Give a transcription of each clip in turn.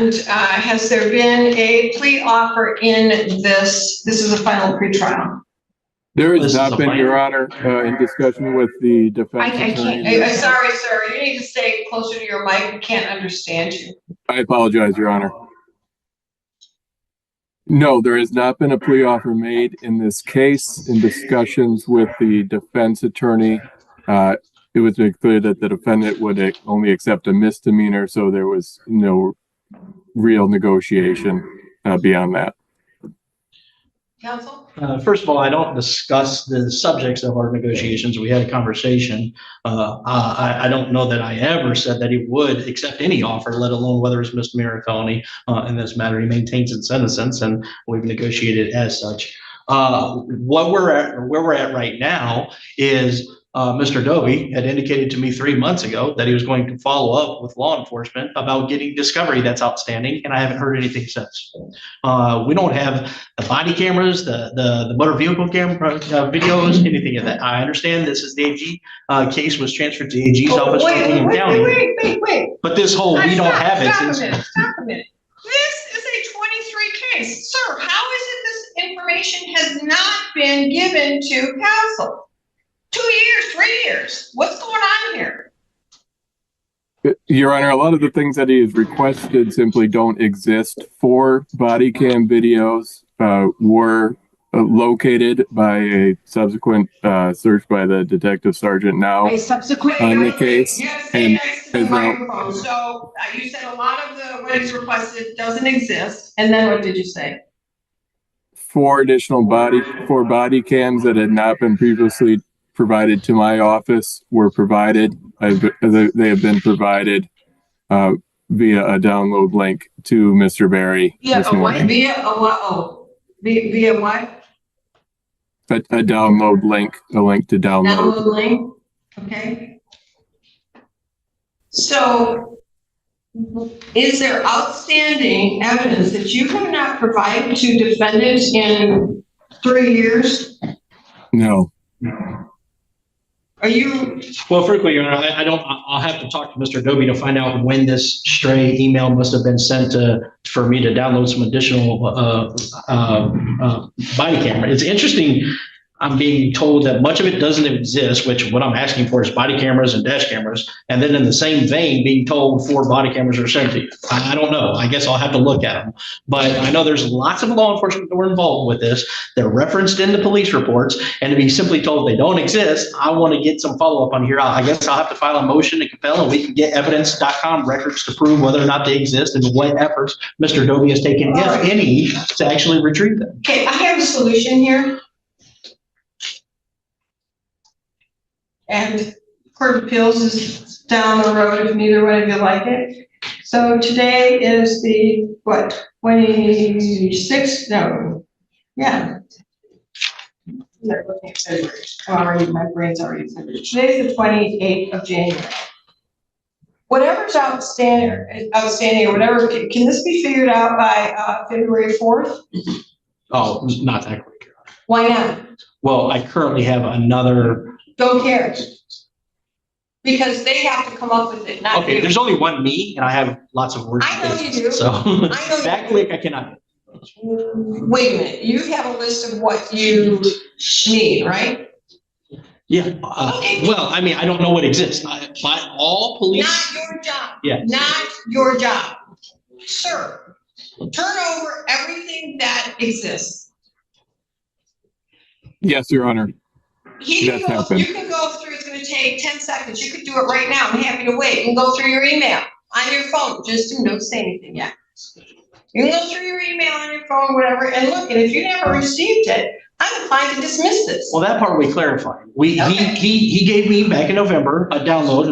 Has there been a plea offer in this? This is a final pretrial. There has not been, Your Honor, in discussion with the defense attorney. Sorry, sir. You need to stay closer to your mic. We can't understand you. I apologize, Your Honor. No, there has not been a plea offer made in this case. In discussions with the defense attorney, it was made clear that the defendant would only accept a misdemeanor, so there was no real negotiation beyond that. Counsel? First of all, I don't discuss the subjects of our negotiations. We had a conversation. I don't know that I ever said that he would accept any offer, let alone whether it's misdemeanor or felony. In this matter, he maintains his innocence, and we've negotiated as such. Where we're at right now is Mr. Dobie had indicated to me 3 months ago that he was going to follow up with law enforcement about getting discovery that's outstanding, and I haven't heard anything since. We don't have the body cameras, the motor vehicle camera videos, anything of that. I understand this is the AG case was transferred to the AG's office for King County. Wait. But this whole we don't have it. Stop a minute. This is a 23 case. Sir, how is it this information has not been given to counsel? 2 years, 3 years. What's going on here? Your Honor, a lot of the things that he has requested simply don't exist. 4 body cam videos were located by a subsequent search by the detective sergeant now A subsequent on the case. Yes, And next to the microphone. So you said a lot of the what is requested doesn't exist. And then what did you say? 4 additional body cams that had not been previously provided to my office were provided. They have been provided via a download link to Mr. Berry this morning. Via what? A download link, a link to download. Download link. Okay. So, is there outstanding evidence that you have not provided to defendants in 3 years? No. Are you? Well, frankly, Your Honor, I'll have to talk to Mr. Dobie to find out when this stray email must have been sent for me to download some additional body camera. It's interesting. I'm being told that much of it doesn't exist, which what I'm asking for is body cameras and dash cameras. And then in the same vein, being told 4 body cameras are sent to you. I don't know. I guess I'll have to look at them. But I know there's lots of law enforcement that were involved with this. They're referenced in the police reports. And to be simply told they don't exist, I want to get some follow-up on here. I guess I'll have to file a motion to compel, and we can get evidence.com records to prove whether or not they exist and what efforts Mr. Dobie has taken, if any, to actually retrieve them. Okay, I have a solution here. And Court of Appeals is down the road if neither one of you like it. So today is the, what, 26th? No, yeah. My brain's already finished. Today's the 28th of January. Whatever's outstanding or whatever, can this be figured out by February 4th? Oh, not that quick. Why not? Well, I currently have another. Don't care. Because they have to come up with it, not okay, you. There's only one me, and I have lots of work. I know you do. So that quick, I cannot. Wait a minute. You have a list of what you need, right? Yeah. Okay. Well, I mean, I don't know what exists. But all police. Not your job. Yeah. Not your job. Sir, turn over everything that exists. Yes, Your Honor. You can go through, it's going to take 10 seconds. You could do it right now. I'm happy to wait. You can go through your email on your phone. Just don't say anything yet. You can go through your email on your phone, whatever, and look. And if you never received it, I'm inclined to dismiss this. Well, that part we clarified. He gave me back in November a download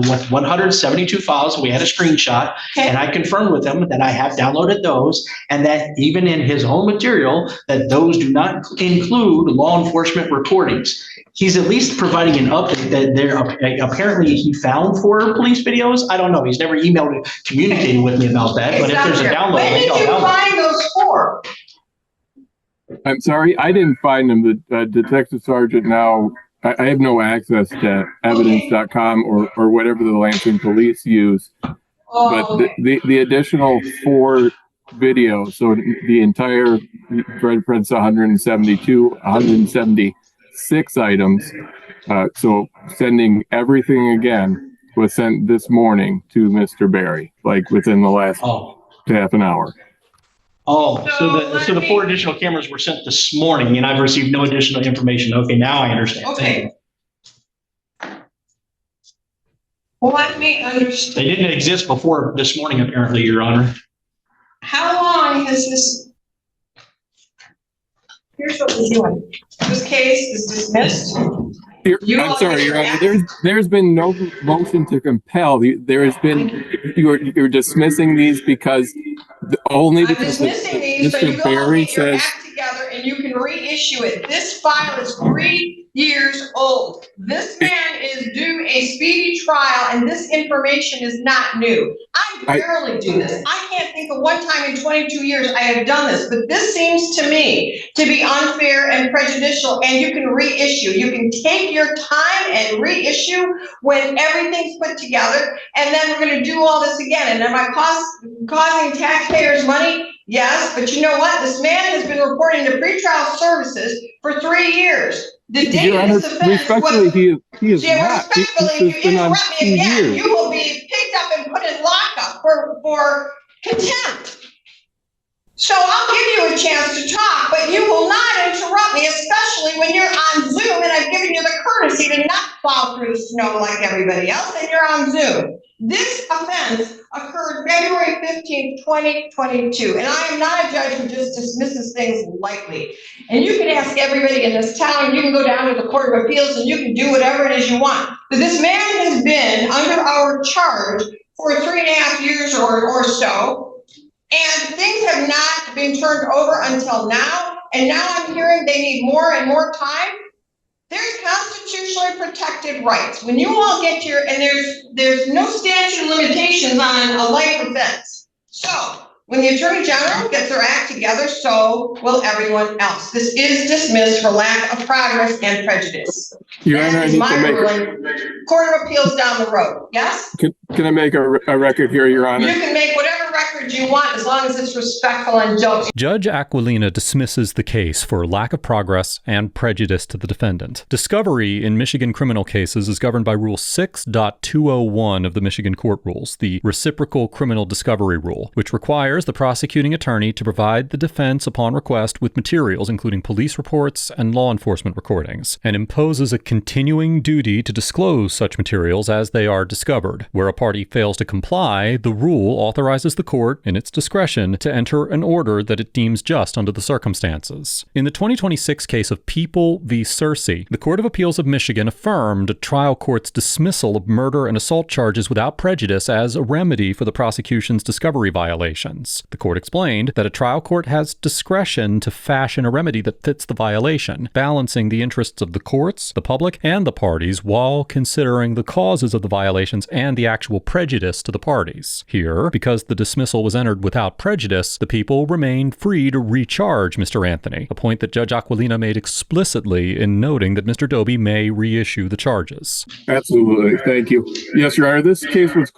with 172 files. We had a screenshot, and I confirmed with him that I have downloaded those, and that even in his own material, that those do not include law enforcement recordings. He's at least providing an update that there apparently he found 4 police videos. I don't know. He's never emailed or communicated with me about that. But if there's a download, when did you find those 4? I'm sorry, I didn't find them. The detective sergeant now, I have no access to evidence.com or whatever the Lansing police use Oh, but the additional 4 videos, so the entire, reference 176 items. So sending everything again was sent this morning to Mr. Barry, like within the last half an hour. So the 4 additional cameras were sent this morning, and I've received no additional information. Okay, now I understand. okay. Well, let me understand. They didn't exist before this morning, apparently, Your Honor. How long has this? Here's what we're doing. This case is dismissed. I'm sorry, Your Honor. There's been no motion to compel. There has been, you're dismissing these because only because I'm dismissing these, so you Mr. go Barry and get your says act together and you can reissue it. This file is 3 years old. This man is due a speedy trial, and this information is not new. I rarely do this. I can't think of one time in 22 years I have done this, but this seems to me to be unfair and prejudicial, and you can reissue. You can take your time and reissue when everything's put together, and then we're going to do all this again. And am I causing taxpayers money? Yes, but you know what? This man has been reporting to pretrial services for 3 years. The date of this offense respectfully, he is not. Respectfully, if you interrupt me again, you will be picked up and put in lockup for contempt. So I'll give you a chance to talk, but you will not interrupt me, especially when you're on Zoom, and I've given you the courtesy to not plow through the snow like everybody else, and you're on Zoom. This offense occurred February 15th, 2022, and I am not a judge who just dismisses things lightly. And you can ask everybody in this town, you can go down to the Court of Appeals, and you can do whatever it is you want. But this man has been under our charge for 3.5 years or so, and things have not been turned over until now, and now I'm hearing they need more and more time. There's constitutionally protected rights. When you all get here, and there's no statute of limitations on a life offense. So when the Attorney General gets their act together, so will everyone else. This is dismissed for lack of progress and prejudice. Your Honor, I need to make Court of Appeals down the road. Yes? Can I make a record here, Your Honor? You can make whatever record you want as long as it's respectful and don't. Judge Aquilina dismisses the case for lack of progress and prejudice to the defendant. Discovery in Michigan criminal cases is governed by Rule 6.201 of the Michigan Court Rules, the Reciprocal Criminal Discovery Rule, which requires the prosecuting attorney to provide the defense upon request with materials including police reports and law enforcement recordings, and imposes a continuing duty to disclose such materials as they are discovered. Where a party fails to comply, the rule authorizes the court, in its discretion, to enter an order that it deems just under the circumstances. In the 2026 case of People v. Searcy, the Court of Appeals of Michigan affirmed a trial court's dismissal of murder and assault charges without prejudice as a remedy for the prosecution's discovery violations. The court explained that a trial court has discretion to fashion a remedy that fits the violation, balancing the interests of the courts, the public, and the parties while considering the causes of the violations and the actual prejudice to the parties. Here, because the dismissal was entered without prejudice, the people remained free to recharge Mr. Anthony, a point that Judge Aquilina made explicitly in noting that Mr. Doby may reissue the charges. Absolutely. Thank you. Yes, Your Honor. This case was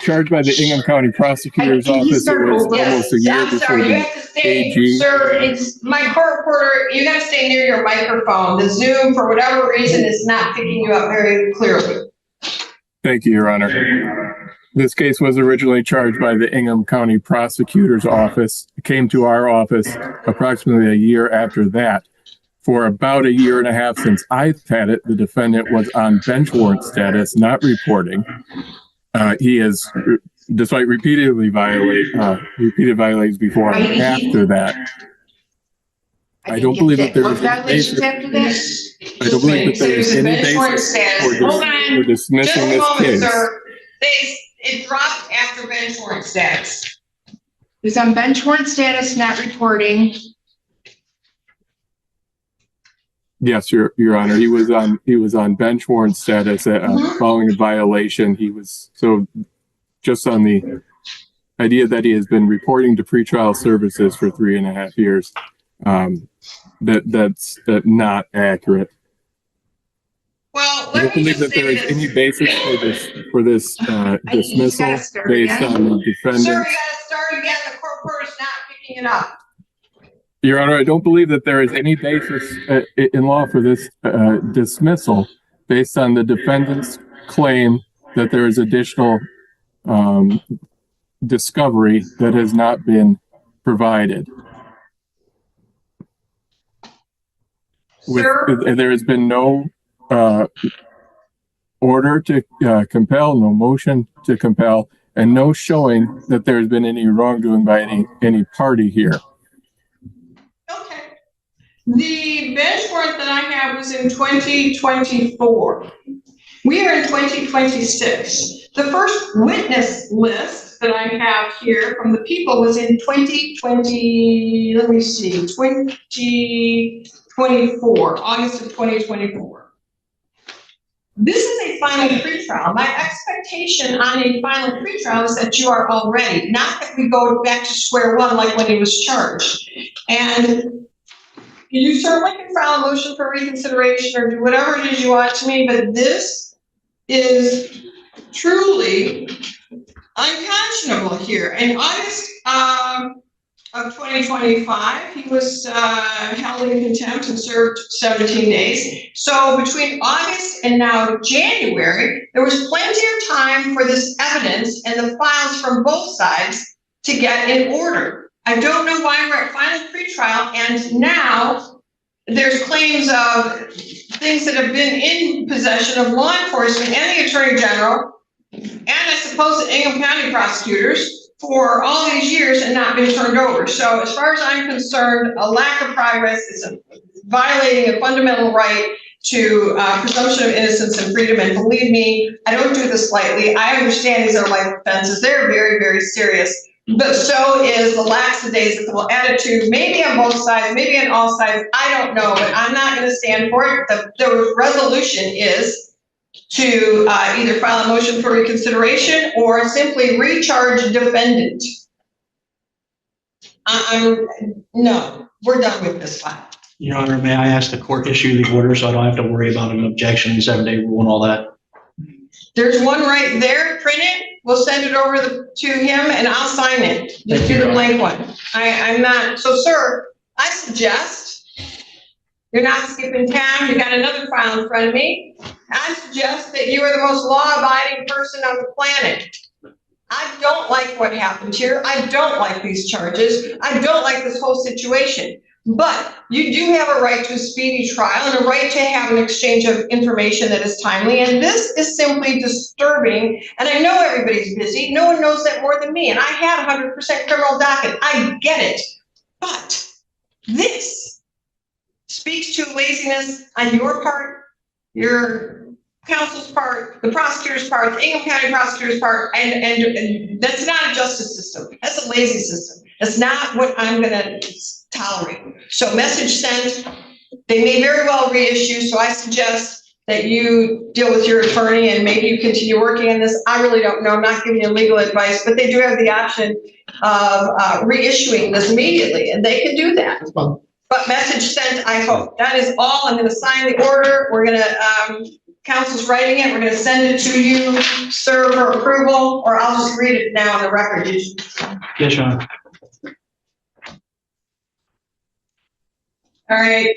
charged by the Ingham County Prosecutor's Office. It was almost a year I'm sorry, you have to stay, sir, it's my court reporter, you gotta stay near your microphone. The Zoom, for whatever reason, is not picking you up very clearly. Thank you, Your Honor. This case was originally charged by the Ingham County Prosecutor's Office. It came to our office approximately a year after that. For about a year and a half since I've had it, the defendant was on bench warrant status, not reporting. He is, despite repeated violations before and after that. I don't believe that there is any basis. I don't believe that there is any basis for dismissing this case. Sir. It dropped after bench warrant status. He's on bench warrant status, not reporting. Yes, Your Honor. He was on bench warrant status following a violation. He was just on the idea that he has been reporting to pretrial services for 3.5 years. That's not accurate. Well, I let don't me believe just that there say is any this. basis for this dismissal gotta start based again. on the Sir, you defendant's. gotta start again. The court reporter's not picking it up. Your Honor, I don't believe that there is any basis in law for this dismissal based on the defendant's claim that there is additional discovery that has not been provided. Sir, There has been no order to compel, no motion to compel, and no showing that there has been any wrongdoing by any party here. okay. The bench warrant that I have was in 2024. We are in 2026. The first witness list that I have here from the people was in 2020, let me see, 2024, August of 2024. This is a final pretrial. My expectation on a final pretrial is that you are all ready, not that we go back to square one like when he was charged. And you certainly can file a motion for reconsideration or do whatever it is you want to me, but this is truly unconscionable here. In August of 2025, he was held in contempt and served 17 days. So between August and now January, there was plenty of time for this evidence and the files from both sides to get in order. I don't know why we're at final pretrial and now there's claims of things that have been in possession of law enforcement and the Attorney General, and I suppose the Ingham County prosecutors for all these years and not been turned over. So as far as I'm concerned, a lack of progress is violating a fundamental right to presumption of innocence and freedom. And believe me, I don't do this lightly. I understand these are life offenses. They're very, very serious. But so is the lackadaisical attitude, maybe on both sides, maybe on all sides. I don't know, but I'm not going to stand for it. The resolution is to either file a motion for reconsideration or simply recharge defendant. No, we're done with this file. Your Honor, may I ask the court issue the order so I don't have to worry about an objection, 7-day rule and all that? There's one right there, print it, we'll send it over to him and I'll sign it. Just do the blank one. I'm not, so sir, I suggest, you're not skipping town, you got another file in front of me. I suggest that you are the most law-abiding person on the planet. I don't like what happened here. I don't like these charges. I don't like this whole situation. But you do have a right to a speedy trial and a right to have an exchange of information that is timely. And this is simply disturbing. And I know everybody's busy. No one knows that more than me. And I had 100% criminal docket. I get it. But this speaks to laziness on your part, your counsel's part, the prosecutor's part, the Ingham County prosecutor's part, and that's not a justice system. That's a lazy system. That's not what I'm going to tolerate. So message sent. They may very well reissue. So I suggest that you deal with your attorney and maybe you continue working on this. I really don't know. I'm not giving you legal advice, but they do have the option of reissuing this immediately, and they can do that. But message sent, I hope. That is all. I'm going to sign the order. We're going to, counsel's writing it. We're going to send it to you, sir, for approval, or I'll just read it now on the record. Yes, Your Honor. All right.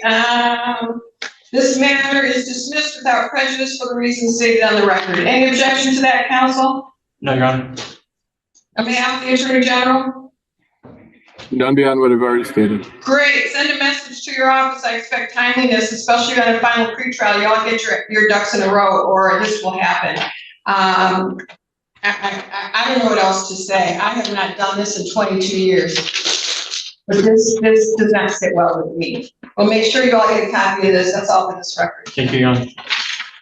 This matter is dismissed without prejudice for the reasons stated on the record. Any objection to that, counsel? No, Your Honor. On behalf of the Attorney General? None beyond what I've already stated. Great. Send a message to your office. I expect timeliness, especially on a final pretrial. You all get your ducks in a row or this will happen. I don't know what else to say. I have not done this in 22 years. But this does not sit well with me. Well, make sure you all get a copy of this. That's all for this record. Thank you, Your Honor.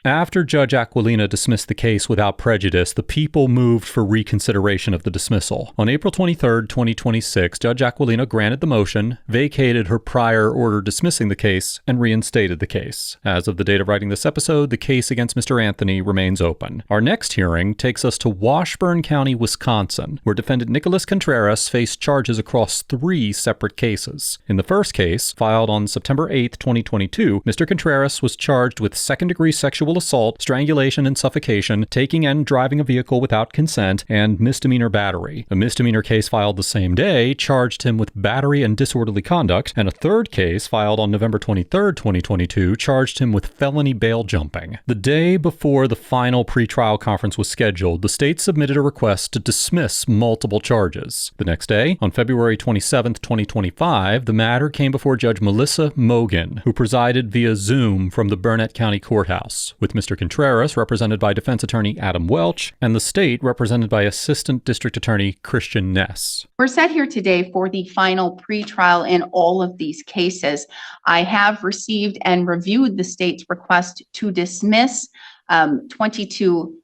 After Judge Aquilina dismissed the case without prejudice, the people moved for reconsideration of the dismissal. On April 23, 2026, Judge Aquilina granted the motion, vacated her prior order dismissing the case, and reinstated the case. As of the date of writing this episode, the case against Mr. Anthony remains open. Our next hearing takes us to Washburn County, Wisconsin, where defendant Nicholas Contreras faced charges across 3 separate cases. In the first case, filed on September 8, 2022, Mr. Contreras was charged with second-degree sexual sexual assault, strangulation and suffocation, taking and driving a vehicle without consent, and misdemeanor battery. A misdemeanor case filed the same day charged him with battery and disorderly conduct, and a third case filed on November 23, 2022, charged him with felony bail jumping. The day before the final pretrial conference was scheduled, the state submitted a request to dismiss multiple charges. The next day, on February 27, 2025, the matter came before Judge Melissa Mogan, who presided via Zoom from the Burnett County Courthouse, with Mr. Contreras represented by defense attorney Adam Welch and the state represented by Assistant District Attorney Christian Ness. We're set here today for the final pretrial in all of these cases. I have received and reviewed the state's request to dismiss 22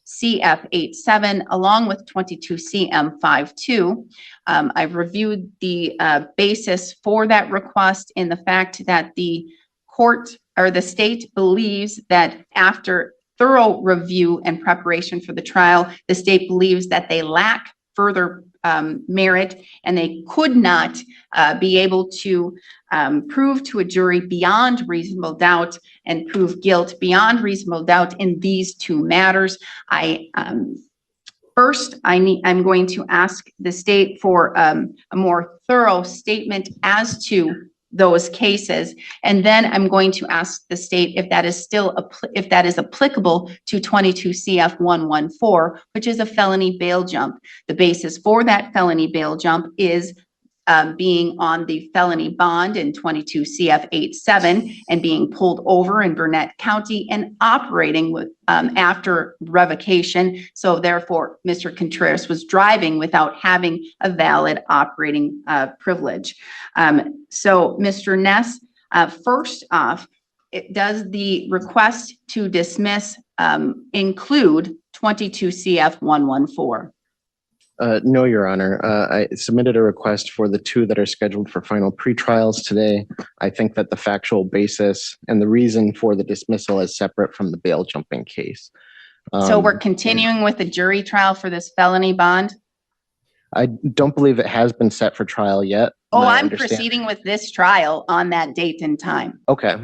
CF87 along with 22 CM52. I've reviewed the basis for that request in the fact that the court or the state believes that after thorough review and preparation for the trial, the state believes that they lack further merit and they could not be able to prove to a jury beyond reasonable doubt and prove guilt beyond reasonable doubt in these two matters. First, I'm going to ask the state for a more thorough statement as to those cases, and then I'm going to ask the state if that is applicable to 22 CF 114, which is a felony bail jump. The basis for that felony bail jump is being on the felony bond in 22 CF 87 and being pulled over in Burnett County and operating with after revocation. So therefore, Mr. Contreras was driving without having a valid operating privilege. So Mr. Ness, first off, does the request to dismiss include 22 CF 114? No, Your Honor. I submitted a request for the two that are scheduled for final pretrials today. I think that the factual basis and the reason for the dismissal is separate from the bail jumping case. So we're continuing with the jury trial for this felony bond? I don't believe it has been set for trial yet. Oh, I'm proceeding with this trial on that date and time. Okay.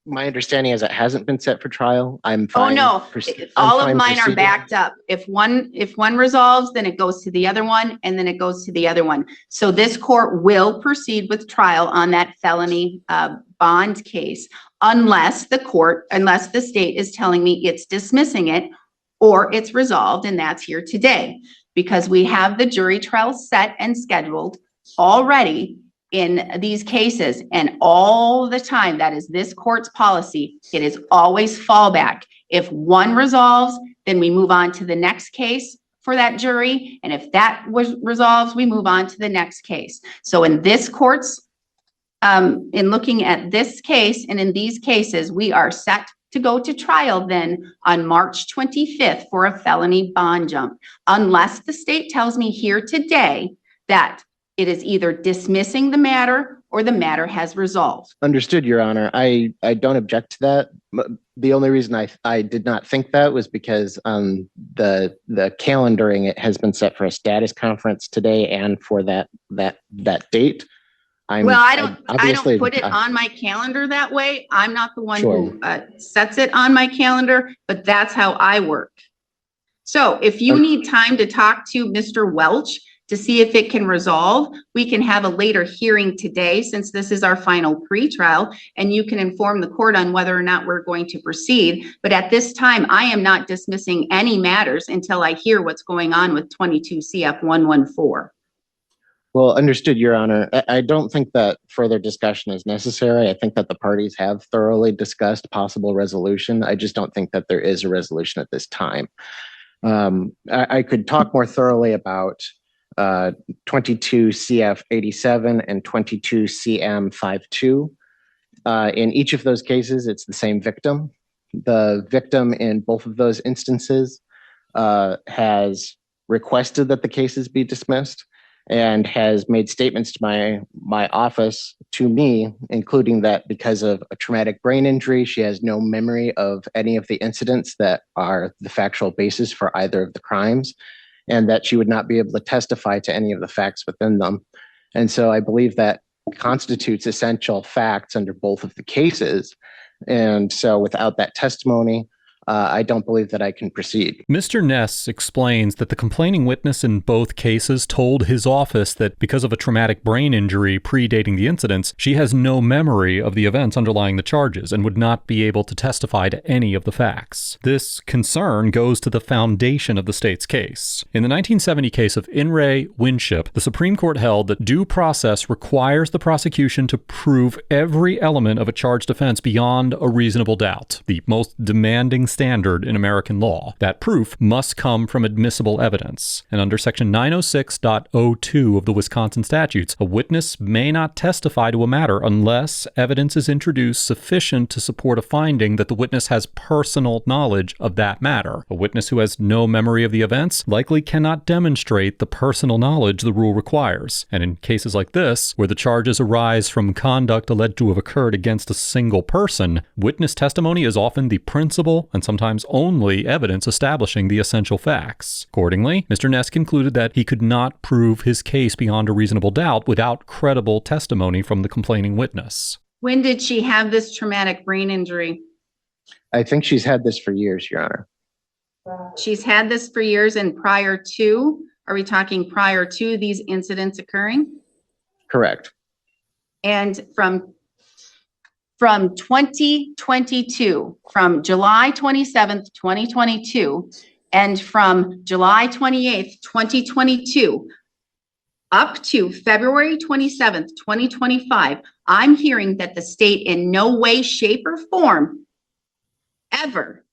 My understanding is it hasn't been set for trial. I'm fine. Oh, no, all of mine are backed up. If one resolves, then it goes to the other one, and then it goes to the other one. So this court will proceed with trial on that felony bond case unless the state is telling me it's dismissing it or it's resolved, and that's here today. Because we have the jury trial set and scheduled already in these cases, and all the time, that is this court's policy. It is always fallback. If one resolves, then we move on to the next case for that jury. And if that resolves, we move on to the next case. So in this court's, in looking at this case and in these cases, we are set to go to trial then on March 25th for a felony bond jump, unless the state tells me here today that it is either dismissing the matter or the matter has resolved. Understood, Your Honor. I don't object to that. The only reason I did not think that was because the calendaring, it has been set for a status conference today and for that date. I don't put it on my calendar that way. I'm not the one who sets it on my calendar, but that's how I work. So if you need time to talk to Mr. Welch to see if it can resolve, we can have a later hearing today since this is our final pretrial, and you can inform the court on whether or not we're going to proceed. But at this time, I am not dismissing any matters until I hear what's going on with 22 CF 114. Well, understood, Your Honor. I don't think that further discussion is necessary. I think that the parties have thoroughly discussed possible resolution. I just don't think that there is a resolution at this time. I could talk more thoroughly about 22 CF 87 and 22 CM 52. In each of those cases, it's the same victim. The victim in both of those instances has requested that the cases be dismissed and has made statements to my office to me, including that because of a traumatic brain injury, she has no memory of any of the incidents that are the factual basis for either of the crimes, and that she would not be able to testify to any of the facts within them. And so I believe that constitutes essential facts under both of the cases And so without that testimony, I don't believe that I can proceed. Mr. Ness explains that the complaining witness in both cases told his office that because of a traumatic brain injury predating the incidents, she has no memory of the events underlying the charges and would not be able to testify to any of the facts. This concern goes to the foundation of the state's case. In the 1970 case of In re Winship, the Supreme Court held that due process requires the prosecution to prove every element of a charged offense beyond a reasonable doubt, the most demanding standard in American law. That proof must come from admissible evidence. And under Section 906.02 of the Wisconsin statutes, a witness may not testify to a matter unless evidence is introduced sufficient to support a finding that the witness has personal knowledge of that matter. A witness who has no memory of the events likely cannot demonstrate the personal knowledge the rule requires. And in cases like this, where the charges arise from conduct alleged to have occurred against a single person, witness testimony is often the principal and sometimes only evidence establishing the essential facts. Accordingly, Mr. Ness concluded that he could not prove his case beyond a reasonable doubt without credible testimony from the complaining witness. When did she have this traumatic brain injury? I think she's had this for years, Your Honor. She's had this for years, and prior to, are we talking prior to these incidents occurring? Correct. And from 2022, from July 27th, 2022, and from July 28th, 2022, up to February 27th, 2025, I'm hearing that the state in no way, shape, or form ever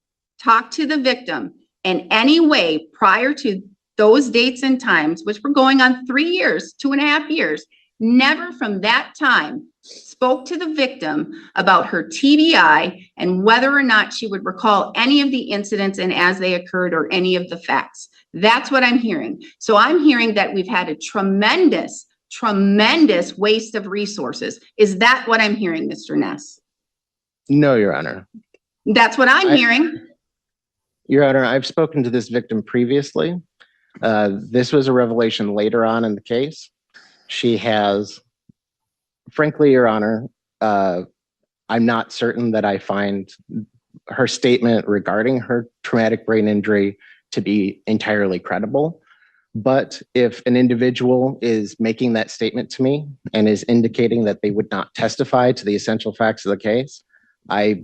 talked to the victim in any way prior to those dates and times, which were going on 3 years, 2.5 years, never from that time spoke to the victim about her TBI and whether or not she would recall any of the incidents and as they occurred or any of the facts. That's what I'm hearing. So I'm hearing that we've had a tremendous waste of resources. Is that what I'm hearing, Mr. Ness? No, Your Honor. That's what I'm hearing. Your Honor, I've spoken to this victim previously. This was a revelation later on in the case. She has, frankly, Your Honor, I'm not certain that I find her statement regarding her traumatic brain injury to be entirely credible. But if an individual is making that statement to me and is indicating that they would not testify to the essential facts of the case, I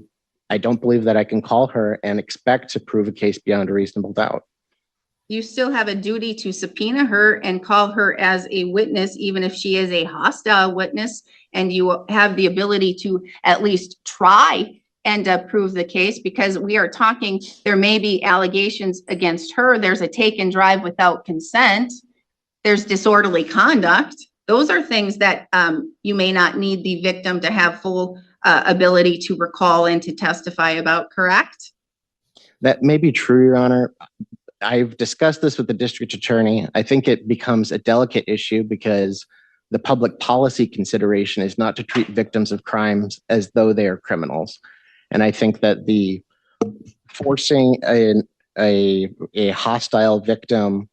don't believe that I can call her and expect to prove a case beyond a reasonable doubt. You still have a duty to subpoena her and call her as a witness, even if she is a hostile witness, and you have the ability to at least try and prove the case, because we are talking, there may be allegations against her. There's a take and drive without consent. There's disorderly conduct. Those are things that you may not need the victim to have full ability to recall and to testify about, correct? That may be true, Your Honor. I've discussed this with the district attorney. I think it becomes a delicate issue because the public policy consideration is not to treat victims of crimes as though they are criminals. And I think that the forcing a hostile victim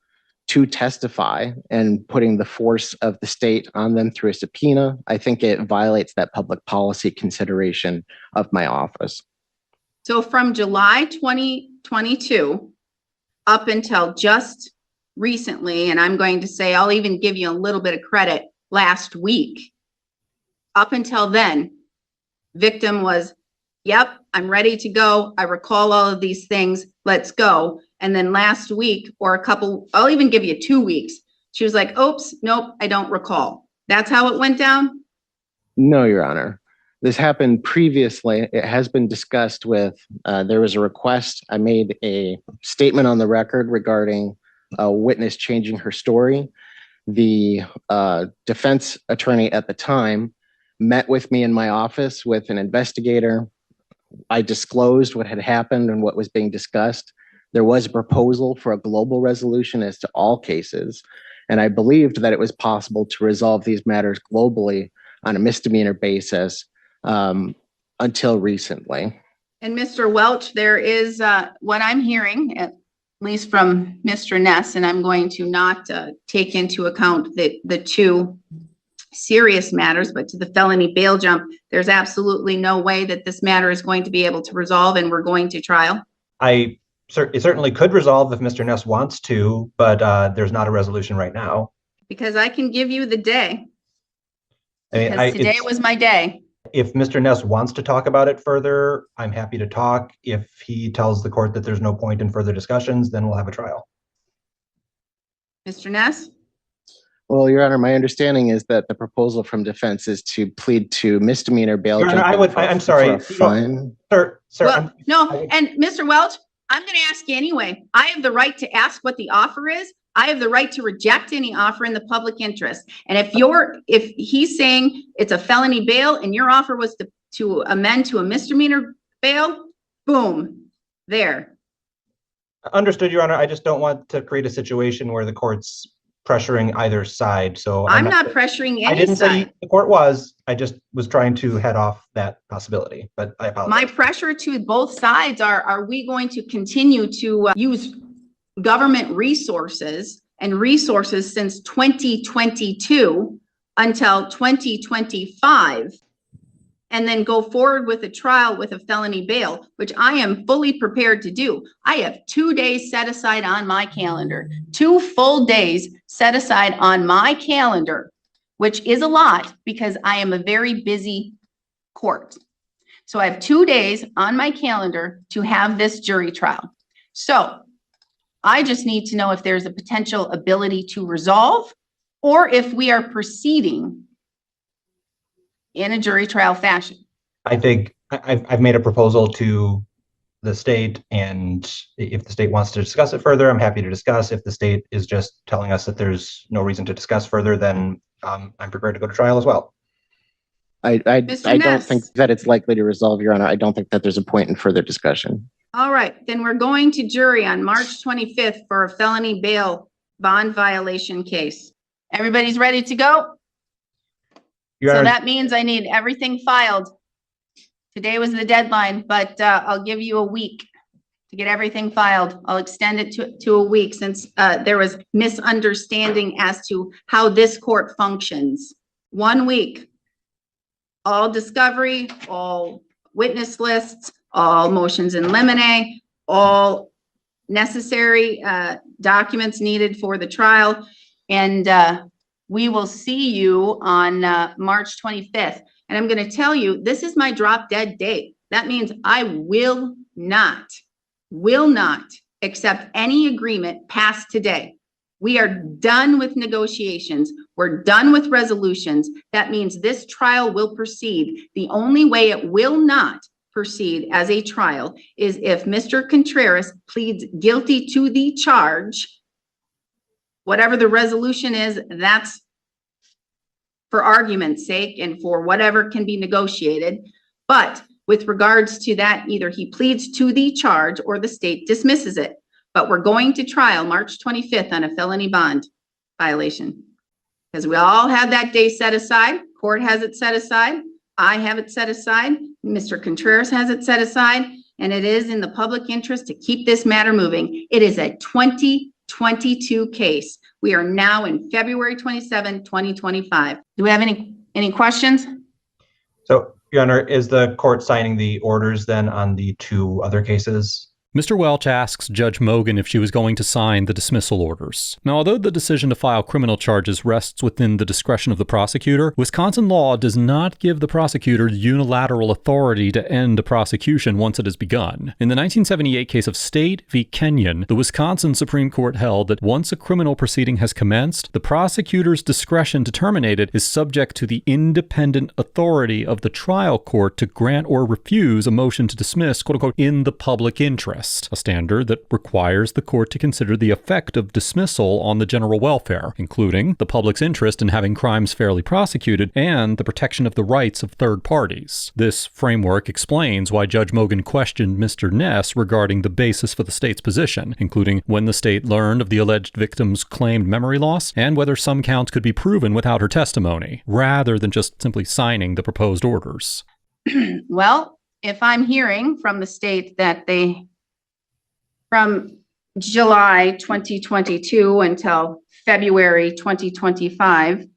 to testify and putting the force of the state on them through a subpoena, I think it violates that public policy consideration of my office. So from July 2022 up until just recently, and I'm going to say, I'll even give you a little bit of credit, last week, up until then, victim was, yep, I'm ready to go. I recall all of these things. Let's go. And then last week or a couple, I'll even give you 2 weeks. She was like, oops, nope, I don't recall. That's how it went down? No, Your Honor. This happened previously. It has been discussed with, there was a request. I made a statement on the record regarding a witness changing her story. The defense attorney at the time met with me in my office with an investigator. I disclosed what had happened and what was being discussed. There was a proposal for a global resolution as to all cases, and I believed that it was possible to resolve these matters globally on a misdemeanor basis until recently. And Mr. Welch, there is what I'm hearing, at least from Mr. Ness, and I'm going to not take into account the two serious matters, but to the felony bail jump, there's absolutely no way that this matter is going to be able to resolve and we're going to trial. It certainly could resolve if Mr. Ness wants to, but there's not a resolution right now. Because I can give you the day. I mean, Because today was my day. If Mr. Ness wants to talk about it further, I'm happy to talk. If he tells the court that there's no point in further discussions, then we'll have a trial. Mr. Ness? Well, Your Honor, my understanding is that the proposal from defense is to plead to misdemeanor bail. Your Honor, I'm sorry. Fine. Sir, Well, no, and Mr. Welch, I'm going to ask you anyway. I have the right to ask what the offer is. I have the right to reject any offer in the public interest. And if he's saying it's a felony bail and your offer was to amend to a misdemeanor bail, boom, there. Understood, Your Honor. I just don't want to create a situation where the court's pressuring either side. So I'm not pressuring I any didn't say side. the court was. I just was trying to head off that possibility, but I apologize. My pressure to both sides are we going to continue to use government resources since 2022 until 2025, and then go forward with a trial with a felony bail, which I am fully prepared to do. I have 2 days set aside on my calendar, 2 full days set aside on my calendar, which is a lot because I am a very busy court. So I have 2 days on my calendar to have this jury trial. So I just need to know if there's a potential ability to resolve or if we are proceeding in a jury trial fashion. I think I've made a proposal to the state, and if the state wants to discuss it further, I'm happy to discuss. If the state is just telling us that there's no reason to discuss further, then I'm prepared to go to trial as well. I don't think that it's likely to resolve, Your Honor. I don't think that there's a point in further discussion. All right, then we're going to jury on March 25th for a felony bail bond violation case. Everybody's ready to go? Your So Honor, that means I need everything filed. Today was the deadline, but I'll give you a week to get everything filed. I'll extend it to a week since there was misunderstanding as to how this court functions. 1 week. All discovery, all witness lists, all motions in limine, all necessary documents needed for the trial. And we will see you on March 25th. And I'm going to tell you, this is my drop dead date. That means I will not accept any agreement past today. We are done with negotiations. We're done with resolutions. That means this trial will proceed. The only way it will not proceed as a trial is if Mr. Contreras pleads guilty to the charge. Whatever the resolution is, that's for argument's sake and for whatever can be negotiated. But with regards to that, either he pleads to the charge or the state dismisses it. But we're going to trial March 25th on a felony bond violation. Because we all have that day set aside. Court has it set aside. I have it set aside. Mr. Contreras has it set aside. And it is in the public interest to keep this matter moving. It is a 2022 case. We are now in February 27, 2025. Do we have any questions? so Your Honor, is the court signing the orders then on the 2 other cases? Mr. Welch asks Judge Mogan if she was going to sign the dismissal orders. Now, although the decision to file criminal charges rests within the discretion of the prosecutor, Wisconsin law does not give the prosecutor unilateral authority to end a prosecution once it has begun. In the 1978 case of State v. Kenyon, the Wisconsin Supreme Court held that once a criminal proceeding has commenced, the prosecutor's discretion to terminate it is subject to the independent authority of the trial court to grant or refuse a motion to dismiss, quote unquote, in the public interest. A standard that requires the court to consider the effect of dismissal on the general welfare, including the public's interest in having crimes fairly prosecuted and the protection of the rights of third parties. This framework explains why Judge Mogan questioned Mr. Ness regarding the basis for the state's position, including when the state learned of the alleged victim's claimed memory loss and whether some counts could be proven without her testimony, rather than just simply signing the proposed orders. Well, if I'm hearing from the state that from July 2022 until February 2025,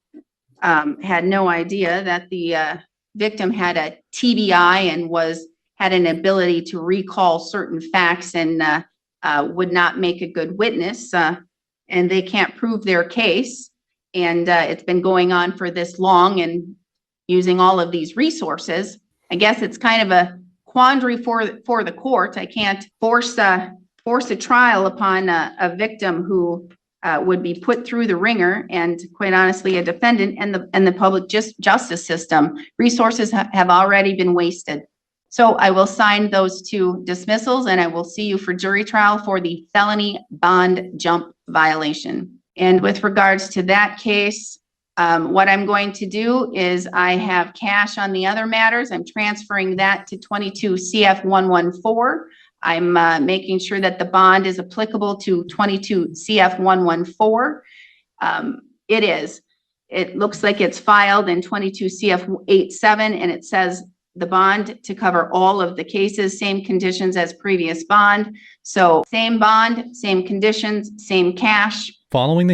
had no idea that the victim had a TBI and had an ability to recall certain facts and would not make a good witness, and they can't prove their case. And it's been going on for this long and using all of these resources. I guess it's kind of a quandary for the court. I can't force a trial upon a victim who would be put through the ringer, and quite honestly, a defendant and the public justice system. Resources have already been wasted. So I will sign those two dismissals, and I will see you for jury trial for the felony bond jump violation. And with regards to that case, what I'm going to do is I have cash on the other matters. I'm transferring that to 22 CF 114. I'm making sure that the bond is applicable to 22 CF 114. It is. It looks like it's filed in 22 CF 87, and it says the bond to cover all of the cases, same conditions as previous bond. So same bond, same conditions, same cash. Following the